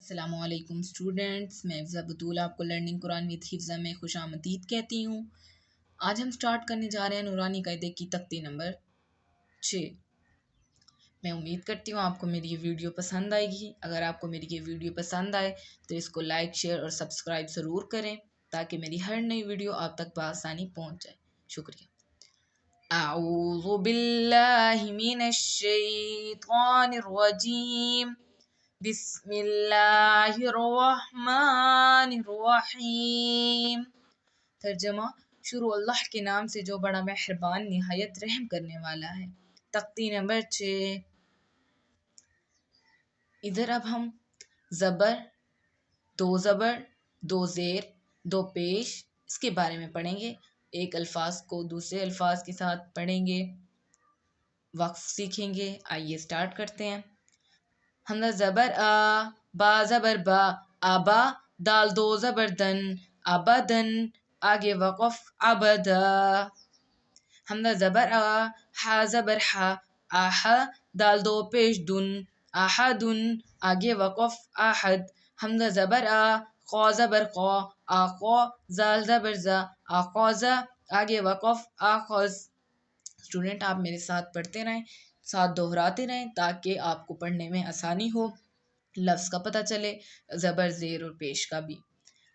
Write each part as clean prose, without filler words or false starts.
السلام علیکم اسٹوڈینٹس، میں حفظہ بطول آپ کو لرننگ قرآن وتھ حفظہ میں خوش آمدید کہتی ہوں۔ آج ہم سٹارٹ کرنے جا رہے ہیں نورانی قاعدے کی تختی نمبر 6۔ میں امید کرتی ہوں آپ کو میری یہ ویڈیو پسند آئے گی۔ اگر آپ کو میری یہ ویڈیو پسند آئے تو اس کو لائک، شیئر اور سبسکرائب ضرور کریں تاکہ میری ہر نئی ویڈیو آپ تک بآسانی پہنچ جائے۔ شکریہ۔ اعوذ باللہ من الشیطان الرجیم، بسم اللہ الرحمن الرحیم۔ ترجمہ: شروع اللہ کے نام سے جو بڑا مہربان نہایت رحم کرنے والا ہے۔ تختی نمبر 6۔ ادھر اب ہم زبر، دو زیر، دو پیش اس کے بارے میں پڑھیں گے۔ ایک الفاظ کو دوسرے الفاظ کے ساتھ پڑھیں گے، وقف سیکھیں گے۔ آئیے سٹارٹ کرتے ہیں۔ حمزہ زبر آ، با زبر با، آبا، دال دو زبر دن، آبادن، آگے وقف عبدا۔ حمزہ زبر آ، ہا زبر ہا، آہا، دال دو پیش دن، آہدن، آگے وقف آہد۔ حمزہ زبر آ، قو زبر قو، آقو، زال زبر زا، آقوزا، آگے وقف آخذ۔ اسٹوڈنٹ آپ میرے ساتھ پڑھتے رہیں، ساتھ دہراتے رہیں تاکہ آپ کو پڑھنے میں آسانی ہو، لفظ کا پتہ چلے، زبر، زیر اور پیش کا بھی۔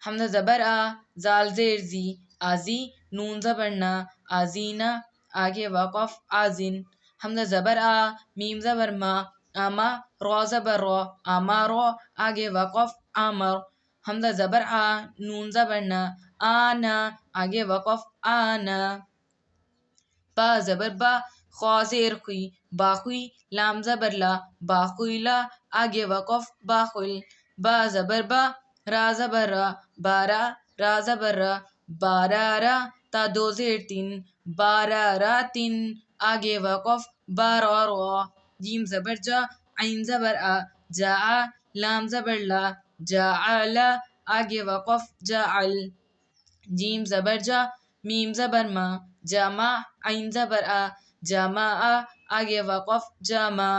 حمزہ زبر آ، زال زیر زی، آزی، نون زبر نا، آزینا، آگے وقف آزن۔ حمزہ زبر آ، میم زبر ما، آما، رو زبر رو، آمارو، آگے وقف آمر۔ حمزہ زبر آ، نون زبر نا، آنا، آگے وقف آنا۔ با زبر با، خوا زیر خوی، باخوی، لام زبر لا، باخویلا، آگے وقف باخل۔ با زبر با، را زبر را، بارا، را زبر را، بارارا، تا دو زیر تین، باراراتن، آگے وقف بارارا۔ جیم زبر جا، عین زبر آ، جا، لام زبر لا، جاعلا، آگے وقف جاعل۔ جیم زبر جا، میم زبر ما، جامع، عین زبر آ، جامع، آگے وقف جامع۔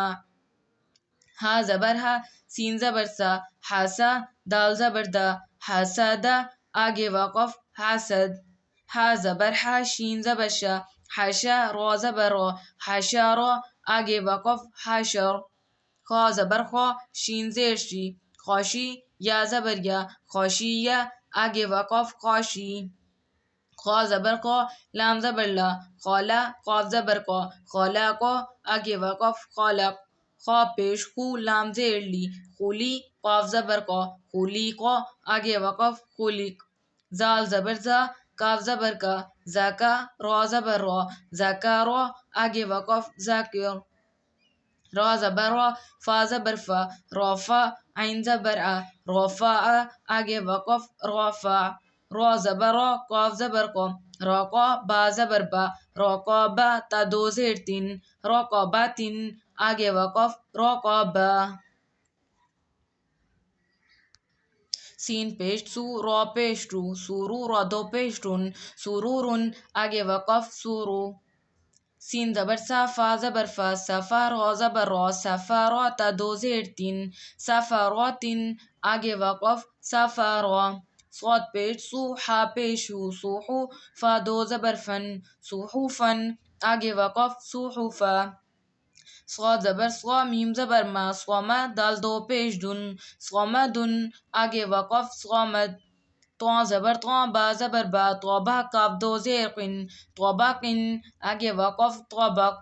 ہا زبر ہا، سین زبر سا، حاسا، دال زبر دا، حاسدا، آگے وقف حاسد۔ ہا زبر ہا، شین زبر شا، حاشا، رو زبر رو، حاشارو، آگے وقف حاشر۔ خوا زبر خوا، شین زیر شی، خوشی، یا زبر یا، خوشیہ، آگے وقف خوشی۔ خوا زبر خوا، لام زبر لا، خولا، قاف زبر قو، خولاقو، آگے وقف خولق۔ خوا پیش خو، لام زیر لی، خولی، قاف زبر قو، خولیقو، آگے وقف خولق۔ زال زبر زا، کاف زبر کا، زاکا، رو زبر رو، زاکارو، آگے وقف ذاکر۔ را زبر را، فا زبر فا، روفا، عین زبر آ، روفا، آگے وقف روفا۔ رو زبر رو، قاف زبر کو، روقو، با زبر با، روقوبا، تا دو زیر تین، روقوباتن، آگے وقف روقوبا۔ سین پیش سو، رو پیش رو، سورو، رو دو پیش رن، سورورن، آگے وقف سورو۔ سین زبر سا، فا زبر فا، صفا، رو زبر رو، صفارو، تا دو زیر تین، صفاروتن، آگے وقف صفارو۔ صاد پیش سو، حا پیش ہو، سوحو، فا دو زبر فن، سوحوفن، آگے وقف سوحوفا۔ صاد زبر صا، میم زبر ما، صوما، دال دو پیش دن، صومدن، آگے وقف صومد۔ طا زبر طا، با زبر با، طوبا، کاف دو زیر قن، طوباقن، آگے وقف طوبق۔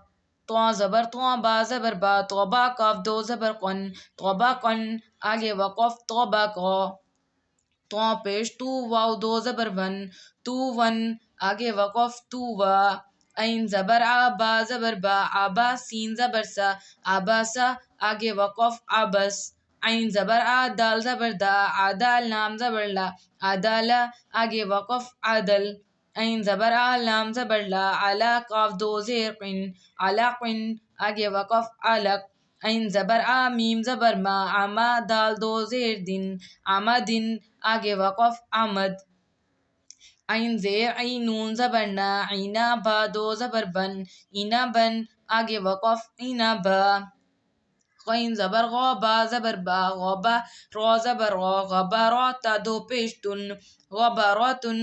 طا زبر طا، با زبر با، طوبا، کاف دو زبر قن، طوباقن، آگے وقف طوبقا۔ طا پیش تو، واو دو زبر ون، تو ون، آگے وقف تووا۔ عین زبر آ، با زبر با، آبا، سین زبر سا، آباسا، آگے وقف عبس۔ عین زبر آ، دال زبر دا، عدا، لام زبر لا، عدالا، آگے وقف عدل۔ عین زبر آ، لام زبر لا، علا، کاف دو زیر قن، علاقن، آگے وقف علق۔ عین زبر آ، میم زبر ما، عما، دال دو زیر دن، عمدن، آگے وقف عمد۔ عین زیر عین، نون زبر نا، عینا، با دو زبر بن، عنبن، آگے وقف عنبا۔ غین زبر غا با زبر با غابا را زبر غا غبارا تا دو پیش تن غباراتن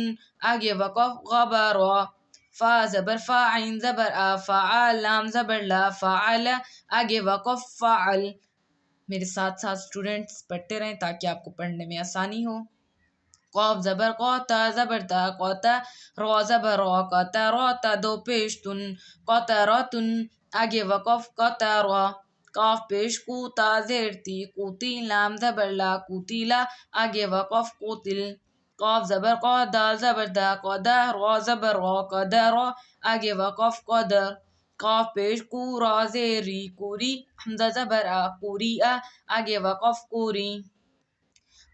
آگے وقف غبارا فا زبر فا عین زبر آ فعال لام زبر لا فعل آگے وقف فعل. میرے ساتھ ساتھ اسٹوڈنٹس پڑھتے رہیں تاکہ آپ کو پڑھنے میں آسانی ہو. قاف زبر قوتا زبر تا قوتا را زبر را قطرا تا دو پیش تن قطراتن آگے وقف قطرا. قاف پیش کو تا زیر تی قوتی لام زبر لا قوتیلا آگے وقف قوتل. قاف زبر قا دال زبر دا قدا را زبر را قدرا آگے وقف قدر. قاف پیش کو را زیر ری کوری حمزہ زبر آ قوری آگے وقف قوری.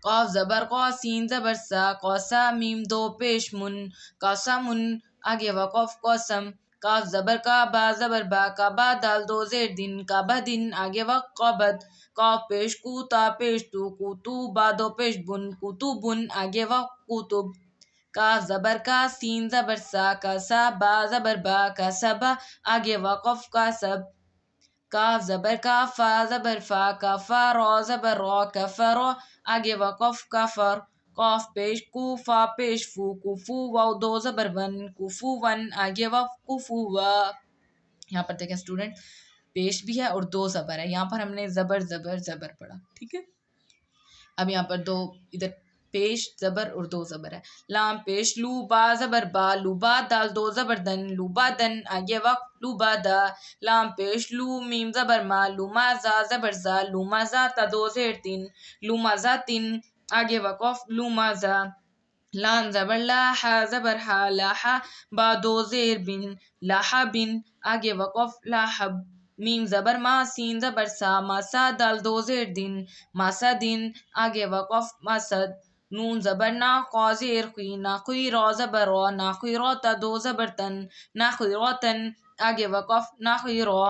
قاف زبر قا سین زبر سا قوسا میم دو پیش من قاسمن آگے وقف قسم. کاف زبر کا با زبر با کبا دال دو زیر دن کبدن آگے وقف قبد. قاف پیش کو تا پیش تو کوتو با دو پیش بن کتبن آگے وقف قطب. کاف زبر کا سین زبر سا کسا با زبر با کسبا آگے وقف کسب. کاف زبر کا فا زبر فا کفا را زبر را کفرا آگے وقف کفر. قاف پیش کو فا پیش فو کفو واو دو زبر ون کفو ون آگے وقف کفوا. یہاں پر دیکھیں اسٹوڈنٹ پیش بھی ہے اور دو زبر ہے. یہاں پر ہم نے زبر زبر زبر پڑھا. ٹھیک ہے. اب یہاں پر دو ادھر پیش زبر اور دو زبر ہے. لام پیش لو با زبر با لوبا دال دو زبر دن لوبا دن آگے وقف لوبا دا. لام پیش لو میم زبر ما لوما زا زبر زا لوما زا تا دو زیر تین لوما زا تین آگے وقف لوما زا. لام زبر لا حا زبر حا لاحا با دو زیر بن لاحا بن آگے وقف لاحب. میم زبر ما سین زبر سا ماسا دال دو زیر دن ماسا دن آگے وقف مسد. نون زبر نا قا زیر خوی ناخوی را زبر را ناخوی را تا دو زبر تن ناخوی را تن آگے وقف ناخوی را.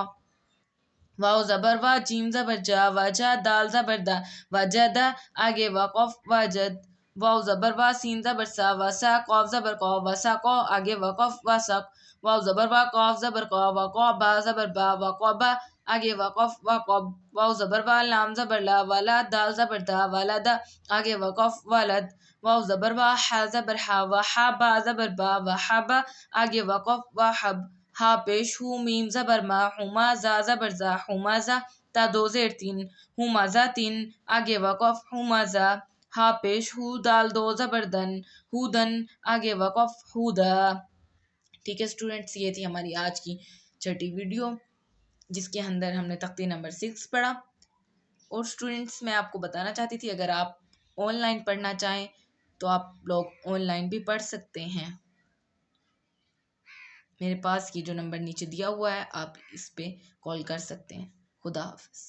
واو زبر وا جیم زبر جا وجا دال زبر دا وجدا آگے وقف وجد. واو زبر وا سین زبر سا وسا قاف زبر قا وسا قا آگے وقف وسق. واو زبر وا قاف زبر قا وقا با زبر با وقبا آگے وقف وقب. واو زبر وا لام زبر لا ولا دال زبر دا ولدا آگے وقف ولد. واو زبر وا حا زبر حا وحا با زبر با وحبا آگے وقف وحب. ہا پیش ہو میم زبر ما ہما زا زبر زا ہما زا تا دو زیر تین ہما زا تین آگے وقف ہما زا. ہا پیش ہو دال دو زبر دن ہودن آگے وقف ہودا. ٹھیک ہے اسٹوڈنٹس یہ تھی ہماری آج کی چھٹی ویڈیو جس کے اندر ہم نے تختی نمبر 6 پڑھا. اور اسٹوڈنٹس میں آپ کو بتانا چاہتی تھی اگر آپ آن لائن پڑھنا چاہیں تو آپ لوگ آن لائن بھی پڑھ سکتے ہیں. میرے پاس یہ جو نمبر نیچے دیا ہوا ہے آپ اس پہ کال کر سکتے ہیں. خدا حافظ.